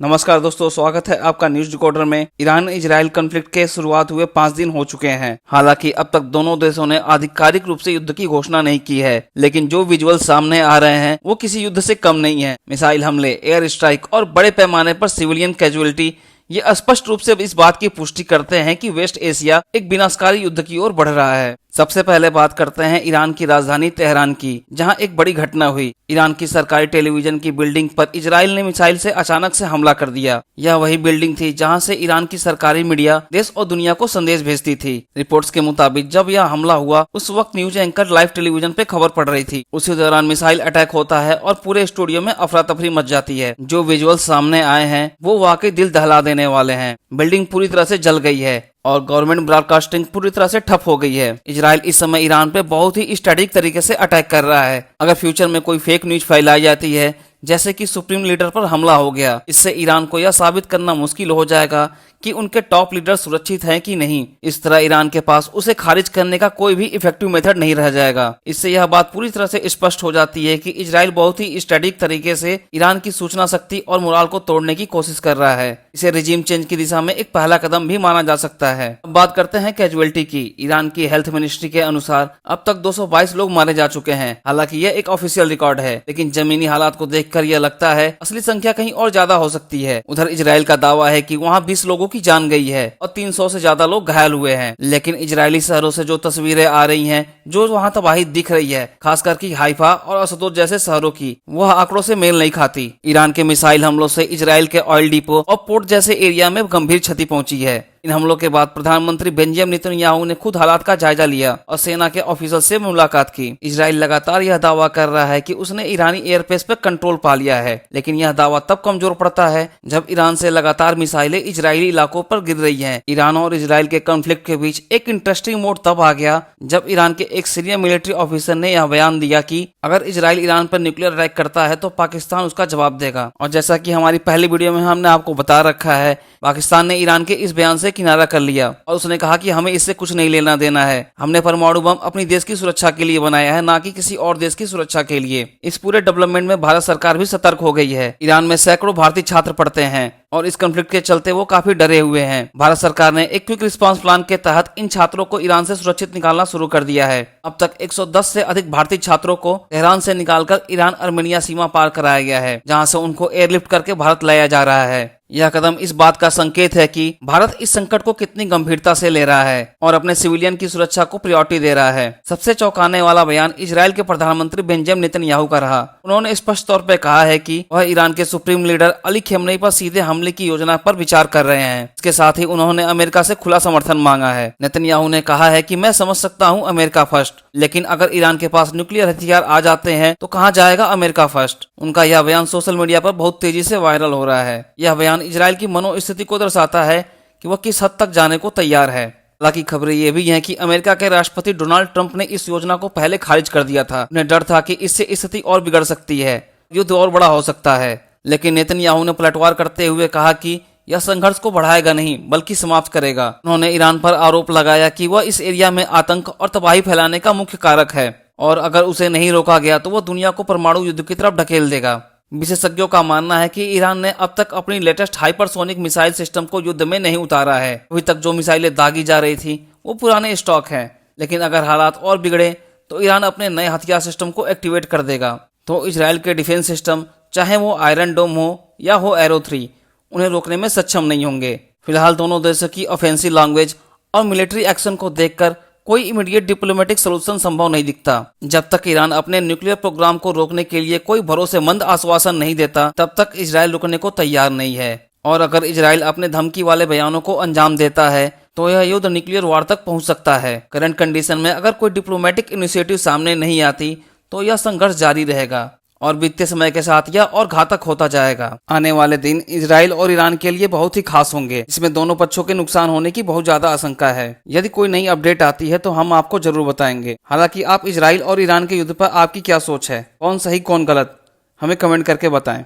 नमस्कार दोस्तों, स्वागत है आपका न्यूज डिकोडर में। ईरान इजराइल कॉन्फ्लिक्ट के शुरुआत हुए 5 दिन हो चुके हैं। हालांकि अब तक दोनों देशों ने आधिकारिक रूप से युद्ध की घोषणा नहीं की है, लेकिन जो विजुअल सामने आ रहे हैं वो किसी युद्ध से कम नहीं है। मिसाइल हमले, एयर स्ट्राइक और बड़े पैमाने पर सिविलियन कैजुअलिटी ये स्पष्ट रूप से इस बात की पुष्टि करते हैं कि वेस्ट एशिया एक विनाशकारी युद्ध की ओर बढ़ रहा है। सबसे पहले बात करते हैं ईरान की राजधानी तेहरान की, जहां एक बड़ी घटना हुई। ईरान की सरकारी टेलीविजन की बिल्डिंग पर इजराइल ने मिसाइल से अचानक से हमला कर दिया। यह वही बिल्डिंग थी जहां से ईरान की सरकारी मीडिया देश और दुनिया को संदेश भेजती थी। रिपोर्ट्स के मुताबिक जब यह हमला हुआ उस वक्त न्यूज एंकर लाइव टेलीविजन पे खबर पढ़ रही थी। उसी दौरान मिसाइल अटैक होता है और पूरे स्टूडियो में अफरा तफरी मच जाती है। जो विजुअल सामने आए हैं वो वाकई दिल दहला देने वाले हैं। बिल्डिंग पूरी तरह से जल गई है और गवर्नमेंट ब्रॉडकास्टिंग पूरी तरह से ठप हो गई है। इजराइल इस समय ईरान पे बहुत ही स्ट्रैटेजिक तरीके से अटैक कर रहा है। अगर फ्यूचर में कोई फेक न्यूज फैलाई जाती है, जैसे कि सुप्रीम लीडर पर हमला हो गया, इससे ईरान को यह साबित करना मुश्किल हो जाएगा कि उनके टॉप लीडर सुरक्षित हैं कि नहीं। इस तरह ईरान के पास उसे खारिज करने का कोई भी इफेक्टिव मेथड नहीं रह जाएगा। इससे यह बात पूरी तरह से स्पष्ट हो जाती है कि इजराइल बहुत ही स्ट्रैटेजिक तरीके से ईरान की सूचना शक्ति और मोराल को तोड़ने की कोशिश कर रहा है। इसे रिजीम चेंज की दिशा में एक पहला कदम भी माना जा सकता है। अब बात करते हैं कैजुअलिटी की। ईरान की हेल्थ मिनिस्ट्री के अनुसार अब तक 222 लोग मारे जा चुके हैं। हालांकि यह एक ऑफिशियल रिकॉर्ड है, लेकिन जमीनी हालात को देखकर यह लगता है असली संख्या कहीं और ज्यादा हो सकती है। उधर इजराइल का दावा है कि वहाँ 20 लोगों की जान गई है और 300 से ज्यादा लोग घायल हुए हैं। लेकिन इजरायली शहरों से जो तस्वीरें आ रही हैं, जो वहाँ तबाही दिख रही है, खासकर की हाइफा और असदोद जैसे शहरों की, वह आंकड़ों से मेल नहीं खाती। ईरान के मिसाइल हमलों से इजराइल के ऑयल डिपो और पोर्ट जैसे एरिया में गंभीर क्षति पहुंची है। इन हमलों के बाद प्रधानमंत्री बेंजामिन नेतन्याहू ने खुद हालात का जायजा लिया और सेना के ऑफिसर से मुलाकात की। इजराइल लगातार यह दावा कर रहा है कि उसने ईरानी एयरबेस पर कंट्रोल पा लिया है, लेकिन यह दावा तब कमजोर पड़ता है जब ईरान से लगातार मिसाइलें इजरायली इलाकों पर गिर रही हैं। ईरान और इजराइल के कॉन्फ्लिक्ट के बीच एक इंटरेस्टिंग मोड़ तब आ गया जब ईरान के एक सीनियर मिलिट्री ऑफिसर ने यह बयान दिया कि अगर इजराइल ईरान पर न्यूक्लियर अटैक करता है तो पाकिस्तान उसका जवाब देगा। और जैसा कि हमारी पहली वीडियो में हमने आपको बता रखा है, पाकिस्तान ने ईरान के इस बयान से किनारा कर लिया और उसने कहा कि हमें इससे कुछ नहीं लेना देना है। हमने परमाणु बम अपनी देश की सुरक्षा के लिए बनाया है, ना कि किसी और देश की सुरक्षा के लिए। इस पूरे डेवलपमेंट में भारत सरकार भी सतर्क हो गई है। ईरान में सैकड़ों भारतीय छात्र पढ़ते हैं और इस कॉन्फ्लिक्ट के चलते वो काफी डरे हुए हैं। भारत सरकार ने एक क्विक रिस्पांस प्लान के तहत इन छात्रों को ईरान से सुरक्षित निकालना शुरू कर दिया है। अब तक 110 से अधिक भारतीय छात्रों को तेहरान से निकालकर ईरान अर्मेनिया सीमा पार कराया गया है, जहां से उनको एयरलिफ्ट करके भारत लाया जा रहा है। यह कदम इस बात का संकेत है कि भारत इस संकट को कितनी गंभीरता से ले रहा है और अपने सिविलियन की सुरक्षा को प्रायोरिटी दे रहा है। सबसे चौंकाने वाला बयान इजराइल के प्रधानमंत्री बेंजामिन नेतन्याहू का रहा। उन्होंने स्पष्ट तौर पर कहा है कि वह ईरान के सुप्रीम लीडर अली खेमनेई पर सीधे हमले की योजना पर विचार कर रहे हैं। इसके साथ ही उन्होंने अमेरिका से खुला समर्थन मांगा है। नेतन्याहू ने कहा है कि मैं समझ सकता हूं अमेरिका फर्स्ट, लेकिन अगर ईरान के पास न्यूक्लियर हथियार आ जाते हैं तो कहां जाएगा अमेरिका फर्स्ट। उनका यह बयान सोशल मीडिया पर बहुत तेजी से वायरल हो रहा है। यह बयान इजराइल की मनोस्थिति को दर्शाता है कि वह किस हद तक जाने को तैयार है। हालांकि खबरें ये भी हैं कि अमेरिका के राष्ट्रपति डोनाल्ड ट्रंप ने इस योजना को पहले खारिज कर दिया था। उन्हें डर था कि इससे स्थिति और बिगड़ सकती है, युद्ध और बड़ा हो सकता है। लेकिन नेतन्याहू ने पलटवार करते हुए कहा कि यह संघर्ष को बढ़ाएगा नहीं बल्कि समाप्त करेगा। उन्होंने ईरान पर आरोप लगाया कि वह इस एरिया में आतंक और तबाही फैलाने का मुख्य कारक है और अगर उसे नहीं रोका गया तो वह दुनिया को परमाणु युद्ध की तरफ ढकेल देगा। विशेषज्ञों का मानना है कि ईरान ने अब तक अपनी लेटेस्ट हाइपरसोनिक मिसाइल सिस्टम को युद्ध में नहीं उतारा है। अभी तक जो मिसाइलें दागी जा रही थी वो पुराने स्टॉक हैं, लेकिन अगर हालात और बिगड़े तो ईरान अपने नए हथियार सिस्टम को एक्टिवेट कर देगा। तो इजराइल के डिफेंस सिस्टम, चाहे वो आयरन डोम हो या हो एरो 3, उन्हें रोकने में सक्षम नहीं होंगे। फिलहाल दोनों देशों की ऑफेंसिव लैंग्वेज और मिलिट्री एक्शन को देखकर कोई इमीडिएट डिप्लोमेटिक सॉल्यूशन संभव नहीं दिखता। जब तक ईरान अपने न्यूक्लियर प्रोग्राम को रोकने के लिए कोई भरोसेमंद आश्वासन नहीं देता, तब तक इजराइल रुकने को तैयार नहीं है। और अगर इजराइल अपने धमकी वाले बयानों को अंजाम देता है तो यह युद्ध न्यूक्लियर वार तक पहुंच सकता है। करंट कंडीशन में अगर कोई डिप्लोमेटिक इनिशिएटिव सामने नहीं आती तो यह संघर्ष जारी रहेगा और बीतते समय के साथ यह और घातक होता जाएगा। आने वाले दिन इजराइल और ईरान के लिए बहुत ही खास होंगे। इसमें दोनों पक्षों के नुकसान होने की बहुत ज्यादा आशंका है। यदि कोई नई अपडेट आती है तो हम आपको जरूर बताएंगे। हालांकि आप इजराइल और ईरान के युद्ध पर आपकी क्या सोच है, कौन सही कौन गलत, हमें कमेंट करके बताएं।